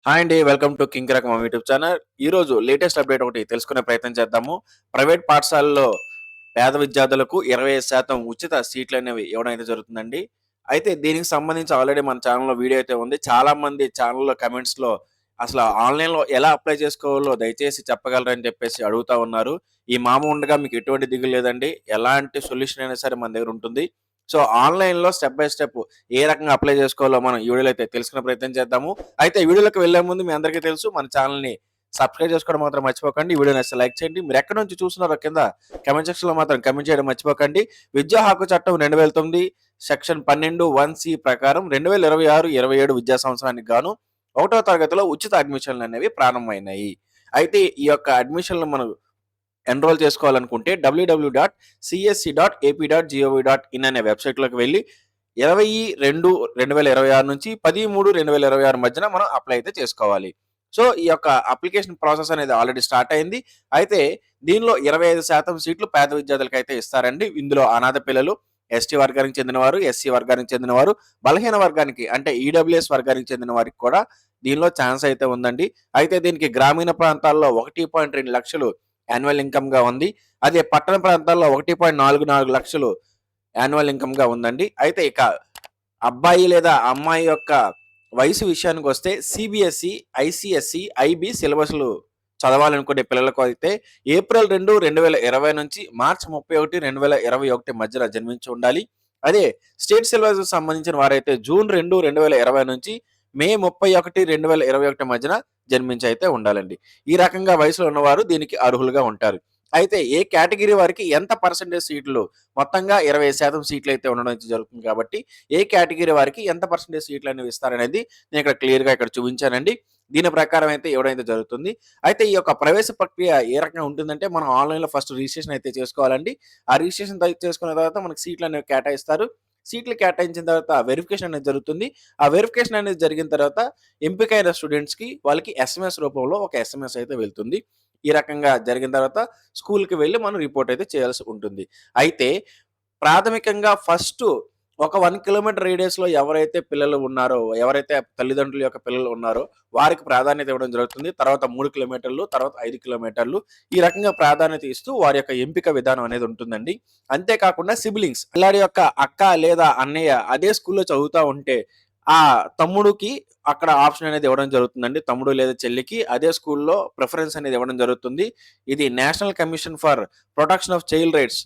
Hi అండి. Welcome to king రకం YouTube channel. ఈరోజు లేటెస్ట్ అప్డేట్ ఒకటి తెలుసుకునే ప్రయత్నం చేద్దాము. ప్రైవేట్ పాఠశాలల్లో పేద విద్యార్థులకు 25% ఉచిత సీట్లనేవి ఇవ్వడం అయితే జరుగుతుందండి. అయితే దీనికి సంబంధించి ఆల్రెడీ మన ఛానెల్‌లో వీడియో అయితే ఉంది. చాలామంది ఛానెల్‌లో కామెంట్స్‌లో అసలు ఆన్‌లైన్‌లో ఎలా అప్లై చేసుకోవాలో దయచేసి చెప్పగలరని చెప్పేసి అడుగుతా ఉన్నారు. ఈ మామ ఉండగా మీకు ఎటువంటి దిగులు లేదండి. ఎలాంటి సొల్యూషన్ అయినా సరే మన దగ్గర ఉంటుంది. సో, ఆన్‌లైన్‌లో స్టెప్ బై స్టెప్ ఏ రకంగా అప్లై చేసుకోవాలో మనం ఈ వీడియోలో అయితే తెలుసుకునే ప్రయత్నం చేద్దాము. అయితే వీడియోలోకి వెళ్ళే ముందు మీ అందరికీ తెలుసు మన ఛానెల్‌ని సబ్స్క్రైబ్ చేసుకోవడం మాత్రం మర్చిపోకండి. ఈ వీడియో నచ్చితే లైక్ చేయండి. మీరు ఎక్కడి నుంచి చూస్తున్నారో కింద కామెంట్ సెక్షన్‌లో మాత్రం కామెంట్ చేయడం మర్చిపోకండి. విద్యా హక్కు చట్టం 2009 సెక్షన్ 12(1)(సి) ప్రకారం 2026, 27 విద్యా సంవత్సరానికి గాను ఒకటో తరగతిలో ఉచిత అడ్మిషన్‌లనేవి ప్రారంభమైనాయి. అయితే ఈ యొక్క అడ్మిషన్‌లు మనం ఎన్రోల్ చేసుకోవాలనుకుంటే www.csc.ap.gov.in అనే వెబ్‌సైట్‌లోకి వెళ్లి 22/2026 నుంచి 13/2026 మధ్యన మనం అప్లై అయితే చేసుకోవాలి. సో, ఈ యొక్క అప్లికేషన్ ప్రాసెస్ అనేది ఆల్రెడీ స్టార్ట్ అయింది. అయితే దీనిలో 25% సీట్లు పేద విద్యార్థులకైతే ఇస్తారండి. ఇందులో అనాథ పిల్లలు, ఎస్టీ వర్గానికి చెందినవారు, ఎస్సీ వర్గానికి చెందినవారు, బలహీన వర్గానికి అంటే ఈడబ్ల్యూఎస్ వర్గానికి చెందిన వారికి కూడా దీనిలో ఛాన్స్ అయితే ఉందండి. అయితే దీనికి గ్రామీణ ప్రాంతాల్లో 1.2 లక్షలు యాన్యువల్ ఇన్‌కమ్‌గా ఉంది. అదే పట్టణ ప్రాంతాల్లో 1.44 లక్షలు యాన్యువల్ ఇన్‌కమ్‌గా ఉందండి. అయితే ఇక అబ్బాయి లేదా అమ్మాయి యొక్క వయసు విషయానికొస్తే సీబీఎస్‌ఈ, ఐసీఎస్‌ఈ, ఐబీ సిలబస్‌లు చదవాలనుకునే పిల్లలకు అయితే ఏప్రిల్ 2, 2020 నుంచి మార్చ్ 31, 2021 మధ్యన జన్మించి ఉండాలి. అదే స్టేట్ సిలబస్‌కి సంబంధించిన వారైతే జూన్ 2, 2020 నుంచి మే 31, 2021 మధ్యన జన్మించి అయితే ఉండాలండి. ఈ రకంగా వయసులో ఉన్నవారు దీనికి అర్హులుగా ఉంటారు. అయితే ఏ కేటగిరీ వారికి ఎంత పర్సెంటేజ్ సీట్లు మొత్తంగా 20% సీట్లయితే ఉండడం అయితే జరుగుతుంది కాబట్టి, ఏ కేటగిరీ వారికి ఎంత పర్సెంటేజ్ సీట్లనేవి ఇస్తారనేది నేను ఇక్కడ క్లియర్‌గా ఇక్కడ చూపించానండి. దీని ప్రకారం అయితే ఇవ్వడం అయితే జరుగుతుంది. అయితే ఈ యొక్క ప్రవేశ ప్రక్రియ ఏ రకంగా ఉంటుందంటే, మనం ఆన్‌లైన్‌లో ఫస్ట్ రిజిస్ట్రేషన్ అయితే చేసుకోవాలండి. ఆ రిజిస్ట్రేషన్ చేసుకున్న తర్వాత మనకు సీట్లనేవి కేటాయిస్తారు. సీట్లు కేటాయించిన తర్వాత వెరిఫికేషన్ అనేది జరుగుతుంది. ఆ వెరిఫికేషన్ అనేది జరిగిన తర్వాత ఎంపికైన స్టూడెంట్స్‌కి వాళ్ళకి ఎస్ఎంఎస్ రూపంలో ఒక ఎస్ఎంఎస్ అయితే వెళ్తుంది. ఈ రకంగా జరిగిన తర్వాత స్కూల్‌కి వెళ్లి మనం రిపోర్ట్ అయితే చేయాల్సి ఉంటుంది. అయితే ప్రాథమికంగా ఫస్టు ఒక 1 కిలోమీటర్ రేడియస్‌లో ఎవరైతే పిల్లలు ఉన్నారో, ఎవరైతే తల్లిదండ్రుల యొక్క పిల్లలు ఉన్నారో వారికి ప్రాధాన్యత ఇవ్వడం జరుగుతుంది. తర్వాత 3 కిలోమీటర్లు, తర్వాత 5 కిలోమీటర్లు ఈ రకంగా ప్రాధాన్యత ఇస్తూ వారి యొక్క ఎంపిక విధానం అనేది ఉంటుందండి. అంతేకాకుండా సిబ్లింగ్స్ పిల్లాడి యొక్క అక్క లేదా అన్నయ్య అదే స్కూల్‌లో చదువుతా ఉంటే, ఆ తమ్ముడికి అక్కడ ఆప్షన్ అనేది ఇవ్వడం జరుగుతుందండి. తమ్ముడు లేదా చెల్లికి అదే స్కూల్‌లో ప్రిఫరెన్స్ అనేది ఇవ్వడం జరుగుతుంది. ఇది national commission for protection of child rights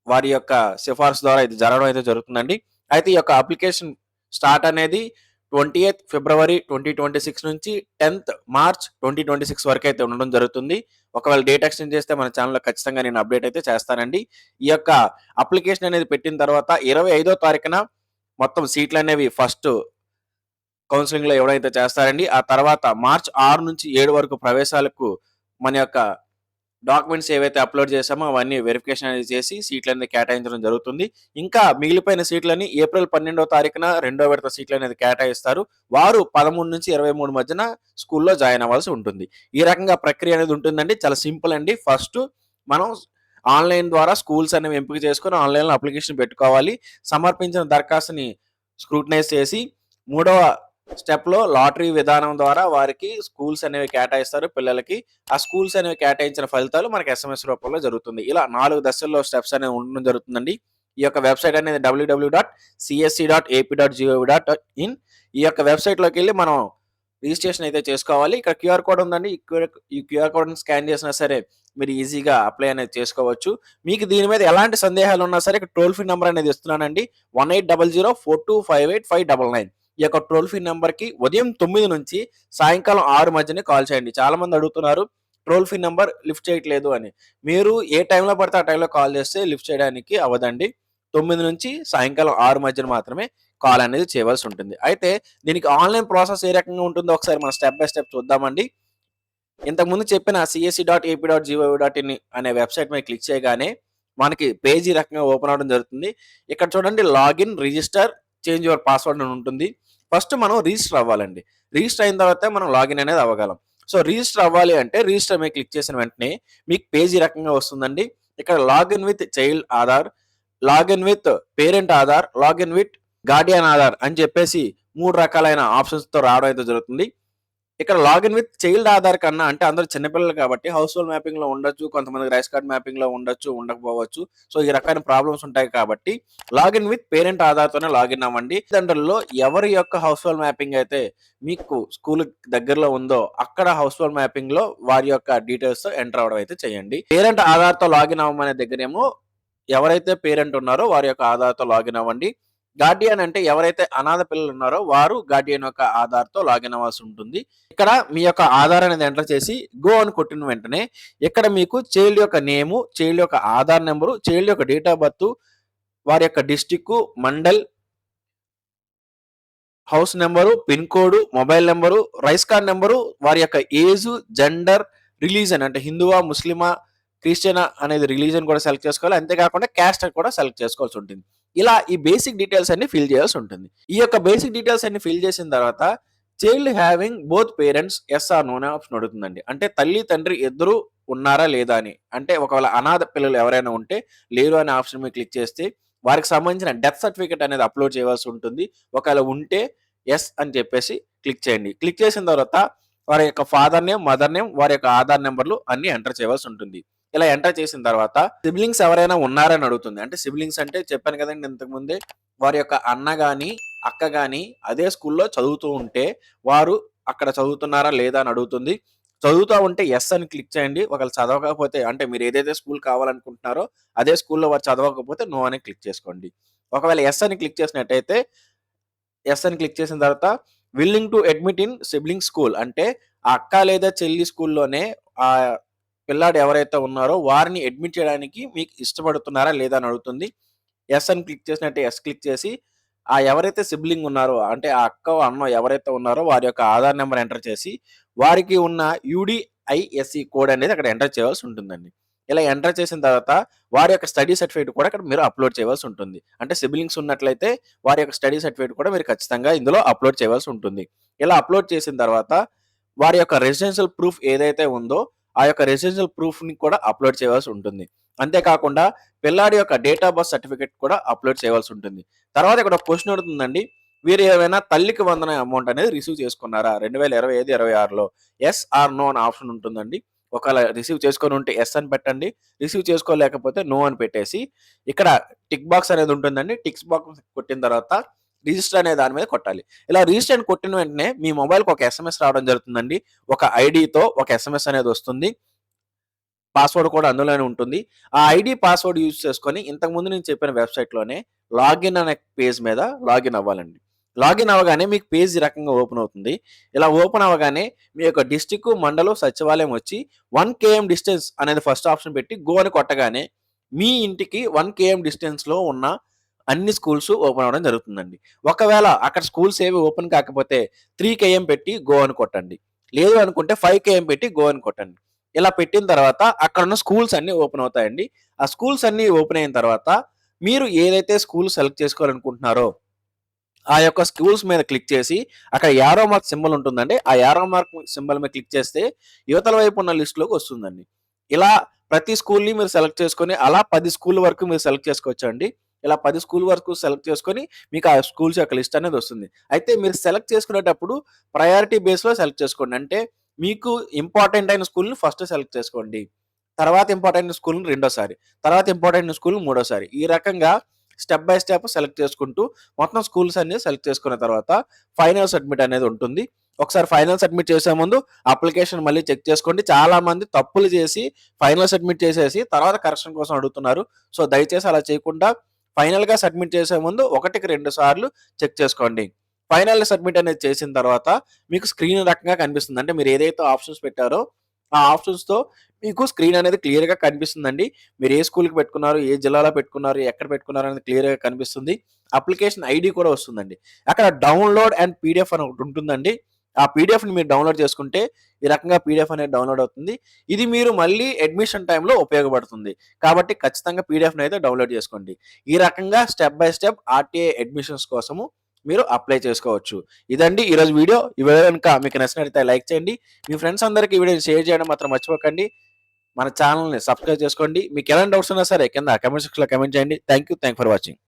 వారి యొక్క సిఫార్సు ద్వారా ఇది జరగడం అయితే జరుగుతుందండి. అయితే ఈ యొక్క అప్లికేషన్ స్టార్ట్ అనేది 20థ్ ఫిబ్రవరి 2026 నుంచి 10థ్ మార్చ్ 2026 వరకైతే ఉండడం జరుగుతుంది. ఒకవేళ డేట్ ఎక్స్‌టెండ్ చేస్తే మన ఛానెల్‌లో ఖచ్చితంగా నేను అప్డేట్ అయితే చేస్తానండి. ఈ యొక్క అప్లికేషన్ అనేది పెట్టిన తర్వాత 25థ్ తారీఖున మొత్తం సీట్లనేవి ఫస్ట్ కౌన్సెలింగ్‌లో ఎవరైతే చేస్తారండి. ఆ తర్వాత మార్చ్ 6 నుంచి 7 వరకు ప్రవేశాలకు మన యొక్క డాక్యుమెంట్స్ ఏవైతే అప్‌లోడ్ చేసామో అవన్నీ వెరిఫికేషన్ అనేది చేసి సీట్లనేది కేటాయించడం జరుగుతుంది. ఇంకా మిగిలిపోయిన సీట్లని ఏప్రిల్ 12వ తారీఖున రెండో విడత సీట్లనేది కేటాయిస్తారు. వారు 13-23 మధ్యన స్కూల్‌లో జాయిన్ అవ్వాల్సి ఉంటుంది. ఈ రకంగా ప్రక్రియ అనేది ఉంటుందండి. చాలా సింపుల్ అండి. ఫస్టు మనం ఆన్‌లైన్ ద్వారా స్కూల్స్ అనేవి ఎంపిక చేసుకొని ఆన్‌లైన్‌లో అప్లికేషన్ పెట్టుకోవాలి. సమర్పించిన దరఖాస్తుని స్క్రూటనైజ్ చేసి మూడవ స్టెప్‌లో లాటరీ విధానం ద్వారా వారికి స్కూల్స్ అనేవి కేటాయిస్తారు పిల్లలకి. ఆ స్కూల్స్ అనేవి కేటాయించిన ఫలితాలు మనకి ఎస్ఎంఎస్ రూపంలో జరుగుతుంది. ఇలా 4 దశల్లో స్టెప్స్ అనేవి ఉండడం జరుగుతుందండి. ఈ యొక్క వెబ్‌సైట్ అనేది www.csc.ap.gov.in ఈ యొక్క వెబ్‌సైట్‌లోకెళ్ళి మనం రిజిస్ట్రేషన్ అయితే చేసుకోవాలి. ఇక్కడ క్యూఆర్ కోడ్ ఉందండి. ఈ క్యూఆర్ కోడ్‌ని స్కాన్ చేసినా సరే మీరు ఈజీగా అప్లై అనేది చేసుకోవచ్చు. మీకు దీని మీద ఎలాంటి సందేహాలు ఉన్నా సరే ఇక్కడ టోల్ ఫ్రీ నంబర్ అనేది ఇస్తున్నానండి. 1800 4258 599 ఈ యొక్క టోల్ ఫ్రీ నంబర్‌కి ఉదయం 9 నుంచి సాయంకాలం 6 మధ్యనే కాల్ చేయండి. చాలామంది అడుగుతున్నారు టోల్ ఫ్రీ నంబర్ లిఫ్ట్ చేయట్లేదు అని. మీరు ఏ టైంలో పడితే ఆ టైంలో కాల్ చేస్తే లిఫ్ట్ చేయడానికి అవ్వదండి. 9 నుంచి సాయంకాలం 6 మధ్యన మాత్రమే కాల్ అనేది చేయవలసి ఉంటుంది. అయితే దీనికి ఆన్‌లైన్ ప్రాసెస్ ఏ రకంగా ఉంటుందో ఒకసారి మనం స్టెప్ బై స్టెప్ చూద్దామండి. ఇంతకుముందు చెప్పిన csc.ap.gov.in అనే వెబ్‌సైట్ మీద క్లిక్ చేయగానే మనకి పేజ్ ఈ రకంగా ఓపెన్ అవ్వడం జరుగుతుంది. ఇక్కడ చూడండి login, register, change your password అని ఉంటుంది. ఫస్ట్ మనం రిజిస్టర్ అవ్వాలండి. రిజిస్టర్ అయిన తర్వాతే మనం లాగిన్ అనేది అవ్వగలం. సో, రిజిస్టర్ అవ్వాలి అంటే రిజిస్టర్ మీద క్లిక్ చేసిన వెంటనే మీకు పేజ్ ఈ రకంగా వస్తుందండి. ఇక్కడ login with child Aadhaar, login with parent Aadhaar, login with Guardian Aadhaar అని చెప్పేసి 3 రకాలైన ఆప్షన్స్‌తో రావడం అయితే జరుగుతుంది. ఇక్కడ లాగిన్ విత్ చైల్డ్ ఆధార్ కన్నా అంటే అందరూ చిన్న పిల్లలు కాబట్టి హౌస్ హోల్డ్ మ్యాపింగ్‌లో ఉండొచ్చు. కొంతమందికి రైస్ కార్డ్ మ్యాపింగ్‌లో ఉండొచ్చు, ఉండకపోవచ్చు. సో, ఈ రకమైన ప్రాబ్లమ్స్ ఉంటాయి కాబట్టి లాగిన్ విత్ పేరెంట్ ఆధార్‌తోనే లాగిన్ అవ్వండి. తల్లిదండ్రుల్లో ఎవరి యొక్క హౌస్ హోల్డ్ మ్యాపింగ్ అయితే మీకు స్కూలుకి దగ్గరలో ఉందో అక్కడ హౌస్ హోల్డ్ మ్యాపింగ్‌లో వారి యొక్క డీటెయిల్స్‌తో ఎంటర్ అవ్వడం అయితే చేయండి. పేరెంట్ ఆధార్‌తో లాగిన్ అవ్వమనే దగ్గరేమో ఎవరైతే పేరెంట్ ఉన్నారో వారి యొక్క ఆధార్‌తో లాగిన్ అవ్వండి. గార్డియన్ అంటే ఎవరైతే అనాథ పిల్లలు ఉన్నారో వారు గార్డియన్ యొక్క ఆధార్‌తో లాగిన్ అవ్వాల్సి ఉంటుంది. ఇక్కడ మీ యొక్క ఆధార్ అనేది ఎంటర్ చేసి గో అని కొట్టిన వెంటనే ఇక్కడ మీకు చైల్డ్ యొక్క నేము, చైల్డ్ యొక్క ఆధార్ నంబరు, చైల్డ్ యొక్క డేట్ ఆఫ్ బర్త్, వారి యొక్క district, mandal, house number, pin code, mobile number, rice card number, వారి యొక్క ఏజ్, జెండర్, రిలీజన్ అంటే హిందువా, ముస్లిమా, క్రిస్టియనా అనేది రిలీజన్ కూడా సెలెక్ట్ చేసుకోవాలి. అంతేకాకుండా క్యాస్ట్ కూడా సెలెక్ట్ చేసుకోవాల్సి ఉంటుంది. ఇలా ఈ బేసిక్ డీటెయిల్స్ అన్ని ఫిల్ చేయాల్సి ఉంటుంది. ఈ యొక్క బేసిక్ డీటెయిల్స్ అన్ని ఫిల్ చేసిన తర్వాత child having both parents yes or no అనే ఆప్షన్ అడుగుతుందండి. అంటే తల్లి, తండ్రి ఇద్దరు ఉన్నారా లేదా అని. అంటే ఒకవేళ అనాథ పిల్లలు ఎవరైనా ఉంటే లేరు అనే ఆప్షన్ మీద క్లిక్ చేస్తే వారికి సంబంధించిన డెత్ సర్టిఫికేట్ అనేది అప్లోడ్ చేయవలసి ఉంటుంది. ఒకవేళ ఉంటే యెస్ అని చెప్పేసి క్లిక్ చేయండి. క్లిక్ చేసిన తర్వాత వారి యొక్క ఫాదర్ నేమ్, మదర్ నేమ్, వారి యొక్క ఆధార్ నంబర్‌లు అన్నీ ఎంటర్ చేయవలసి ఉంటుంది. ఇలా ఎంటర్ చేసిన తర్వాత సిబ్లింగ్స్ ఎవరైనా ఉన్నారని అడుగుతుంది. అంటే సిబ్లింగ్స్ అంటే చెప్పాను కదండీ ఇంతకు ముందే వారి యొక్క అన్న గాని, అక్క గాని అదే స్కూల్‌లో చదువుతూ ఉంటే వారు అక్కడ చదువుతున్నారా లేదా అని అడుగుతుంది. చదువుతా ఉంటే యెస్ అని క్లిక్ చేయండి. ఒకవేళ చదవకపోతే అంటే మీరు ఏదైతే స్కూల్ కావాలనుకుంటున్నారో అదే స్కూల్‌లో వారు చదవకపోతే నో అని క్లిక్ చేసుకోండి. ఒకవేళ యెస్ అని క్లిక్ చేసినట్టయితే యెస్ అని క్లిక్ చేసిన తర్వాత willing to admit in sibling school అంటే ఆ అక్క లేదా చెల్లి స్కూల్‌లోనే పిల్లాడు ఎవరైతే ఉన్నారో వారిని అడ్మిట్ చేయడానికి మీకు ఇష్టపడుతున్నారా లేదా అని అడుగుతుంది. యెస్ అని క్లిక్ చేసినట్టే యెస్ క్లిక్ చేసి ఎవరైతే సిబ్లింగ్ ఉన్నారో అంటే ఆ అక్కో, అన్నో ఎవరైతే ఉన్నారో వారి యొక్క ఆధార్ నంబర్ ఎంటర్ చేసి వారికి ఉన్న యూడీఐఎస్‌ఈ కోడ్ అనేది అక్కడ ఎంటర్ చేయాల్సి ఉంటుందండి. ఇలా ఎంటర్ చేసిన తర్వాత వారి యొక్క స్టడీ సర్టిఫికేట్ కూడా అక్కడ మీరు అప్లోడ్ చేయవలసి ఉంటుంది. అంటే సిబ్లింగ్స్ ఉన్నట్లయితే వారి యొక్క స్టడీ సర్టిఫికేట్ కూడా మీరు ఖచ్చితంగా ఇందులో అప్లోడ్ చేయవలసి ఉంటుంది. ఇలా అప్లోడ్ చేసిన తర్వాత వారి యొక్క రెసిడెన్షియల్ ప్రూఫ్ ఏదైతే ఉందో ఆ యొక్క రెసిడెన్షియల్ ప్రూఫ్‌ని కూడా అప్లోడ్ చేయవలసి ఉంటుంది. అంతేకాకుండా పిల్లాడి యొక్క డేట్ ఆఫ్ బర్త్ సర్టిఫికేట్ కూడా అప్లోడ్ చేయవలసి ఉంటుంది. తర్వాత ఇక్కడ ఒక క్వెషన్ అడుగుతుందండి. వీరు ఏమైనా తల్లికి వందనం అమౌంట్ అనేది రిసీవ్ చేసుకున్నారా? 2025, 26లో యెస్ ఆర్ నో అని ఆప్షన్ ఉంటుందండి. ఒకవేళ రిసీవ్ చేసుకొని ఉంటే యెస్ అని పెట్టండి. రిసీవ్ చేసుకోలేకపోతే నో అని పెట్టేసి ఇక్కడ టిక్ బాక్స్ అనేది ఉంటుందండి. టిక్స్ బాక్స్ కొట్టిన తర్వాత రిజిస్టర్ అనే దాని మీద కొట్టాలి. ఇలా రిజిస్టర్ అని కొట్టిన వెంటనే మీ మొబైల్‌కి ఒక ఎస్ఎంఎస్ రావడం జరుగుతుందండి. ఒక ఐడీతో ఒక ఎస్ఎంఎస్ అనేది వస్తుంది. పాస్వర్డ్ కూడా అందులోనే ఉంటుంది. ఆ ఐడీ, పాస్వర్డ్ యూజ్ చేసుకొని ఇంతకుముందు నేను చెప్పిన వెబ్‌సైట్‌లోనే లాగిన్ అనే పేజ్ మీద లాగిన్ అవ్వాలండి. లాగిన్ అవ్వగానే మీకు పేజ్ ఈ రకంగా ఓపెన్ అవుతుంది. ఇలా ఓపెన్ అవ్వగానే మీ యొక్క డిస్ట్రిక్ట్, మండలం, సచివాలయం వచ్చి 1 కేఎం డిస్టెన్స్ అనేది ఫస్ట్ ఆప్షన్ పెట్టి గో అని కొట్టగానే మీ ఇంటికి 1 కేఎం డిస్టెన్స్‌లో ఉన్న అన్ని స్కూల్స్ ఓపెన్ అవ్వడం జరుగుతుందండి. ఒకవేళ అక్కడ స్కూల్స్ ఏవి ఓపెన్ కాకపోతే 3 కేఎం పెట్టి గో అని కొట్టండి. లేదు అనుకుంటే 5 కేఎం పెట్టి గో అని కొట్టండి. ఇలా పెట్టిన తర్వాత అక్కడున్న స్కూల్స్ అన్నీ ఓపెన్ అవుతాయండి. ఆ స్కూల్స్ అన్నీ ఓపెన్ అయిన తర్వాత మీరు ఏదైతే స్కూల్ సెలెక్ట్ చేసుకోవాలనుకుంటున్నారో ఆ యొక్క స్కూల్స్ మీద క్లిక్ చేసి అక్కడ యారో మార్క్ సింబల్ ఉంటుందండి. ఆ యారో మార్క్ సింబల్ మీద క్లిక్ చేస్తే యువతల వైపు ఉన్న లిస్ట్‌లోకి వస్తుందండి. ఇలా ప్రతి స్కూల్‌ని మీరు సెలెక్ట్ చేసుకొని అలా 10 స్కూల్ వరకు మీరు సెలెక్ట్ చేసుకోవచ్చండి. ఇలా 10 స్కూల్ వరకు సెలెక్ట్ చేసుకొని మీకు ఆ స్కూల్స్ యొక్క లిస్ట్ అనేది వస్తుంది. అయితే మీరు సెలెక్ట్ చేసుకునేటప్పుడు ప్రయారిటీ బేస్‌లో సెలెక్ట్ చేసుకోండి. అంటే మీకు ఇంపార్టెంట్ అయిన స్కూల్‌ని ఫస్ట్ సెలెక్ట్ చేసుకోండి. తర్వాత ఇంపార్టెంట్ స్కూల్‌ని రెండోసారి. తర్వాత ఇంపార్టెంట్ స్కూల్‌ని మూడోసారి. ఈ రకంగా స్టెప్ బై స్టెప్ సెలెక్ట్ చేసుకుంటూ మొత్తం స్కూల్స్ అన్ని సెలెక్ట్ చేసుకున్న తర్వాత ఫైనల్ సబ్మిట్ అనేది ఉంటుంది. ఒకసారి ఫైనల్ సబ్మిట్ చేసే ముందు అప్లికేషన్ మళ్ళీ చెక్ చేసుకోండి. చాలా మంది తప్పులు చేసి ఫైనల్ సబ్మిట్ చేసేసి తర్వాత కరెక్షన్ కోసం అడుగుతున్నారు. సో, దయచేసి అలా చేయకుండా ఫైనల్‌గా సబ్మిట్ చేసే ముందు 1కి 2 సార్లు చెక్ చేసుకోండి. ఫైనల్ సబ్మిట్ అనేది చేసిన తర్వాత మీకు స్క్రీన్ రకంగా కనిపిస్తుంది. అంటే మీరు ఏదైతే ఆప్షన్స్ పెట్టారో ఆ ఆప్షన్స్‌తో మీకు స్క్రీన్ అనేది క్లియర్‌గా కనిపిస్తుందండి. మీరు ఏ స్కూల్‌కి పెట్టుకున్నారు, ఏ జిల్లాలో పెట్టుకున్నారు, ఎక్కడ పెట్టుకున్నారు అనేది క్లియర్‌గా కనిపిస్తుంది. అప్లికేషన్ ఐడీ కూడా వస్తుందండి. అక్కడ డౌన్‌లోడ్ అండ్ పీడీఎఫ్ అని ఒకటి ఉంటుందండి. ఆ పీడీఎఫ్‌ని మీరు డౌన్‌లోడ్ చేసుకుంటే ఈ రకంగా పీడీఎఫ్ అనేది డౌన్‌లోడ్ అవుతుంది. ఇది మీరు మళ్ళీ అడ్మిషన్ టైమ్‌లో ఉపయోగపడుతుంది. కాబట్టి ఖచ్చితంగా పీడీఎఫ్‌ని అయితే డౌన్‌లోడ్ చేసుకోండి. ఈ రకంగా step by step RTI admissions కోసము మీరు అప్లై చేసుకోవచ్చు. ఇదండి ఈరోజు వీడియో. ఈ వీడియో గనుక మీకు నచ్చినట్లయితే లైక్ చేయండి. మీ ఫ్రెండ్స్ అందరికి ఈ వీడియోని షేర్ చేయడం మాత్రం మర్చిపోకండి. మన ఛానెల్‌ని సబ్స్క్రైబ్ చేసుకోండి. మీకు ఎలాంటి డౌట్స్ ఉన్నా సరే కింద కామెంట్ సెక్షన్‌లో కామెంట్ చేయండి. Thank you for watching.